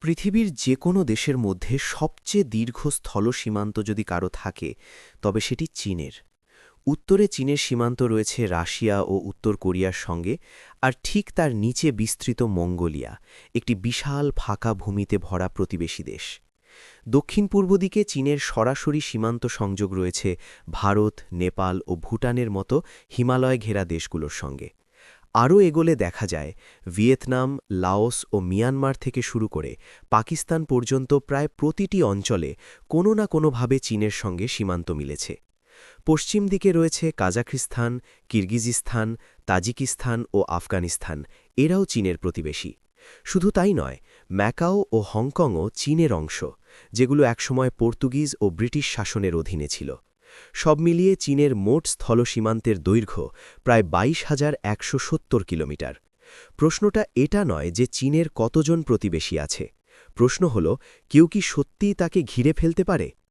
পৃথিবীর যে কোনো দেশের মধ্যে সবচেয়ে দীর্ঘ স্থল সীমান্ত যদি কারো থাকে তবে সেটি চীনের। উত্তরে চীনের সীমান্ত রয়েছে রাশিয়া ও উত্তর কোরিয়ার সঙ্গে, আর ঠিক তার নিচে বিস্তৃত মঙ্গোলিয়া, একটি বিশাল ফাঁকা ভূমিতে ভরা প্রতিবেশী দেশ। দক্ষিণ পূর্ব দিকে চীনের সরাসরি সীমান্ত সংযোগ রয়েছে ভারত, নেপাল ও ভুটানের মতো হিমালয় ঘেরা দেশগুলোর সঙ্গে। আরও এগোলে দেখা যায় ভিয়েতনাম, লাওস ও মিয়ানমার থেকে শুরু করে পাকিস্তান পর্যন্ত প্রায় প্রতিটি অঞ্চলে কোনো না কোনোভাবে চীনের সঙ্গে সীমান্ত মিলেছে। পশ্চিম দিকে রয়েছে কাজাখস্তান, কিরগিজিস্তান, তাজিকিস্তান ও আফগানিস্তান, এরাও চীনের প্রতিবেশী। শুধু তাই নয়, ম্যাকাও ও হংকংও চীনের অংশ, যেগুলো একসময় পর্তুগিজ ও ব্রিটিশ শাসনের অধীনে ছিল। সব মিলিয়ে চীনের মোট স্থল সীমান্তের দৈর্ঘ্য প্রায় ২২,১৭০ কিলোমিটার। প্রশ্নটা এটা নয় যে চীনের কতজন প্রতিবেশী আছে, প্রশ্ন হল কেউ কি সত্যিই তাকে ঘিরে ফেলতে পারে।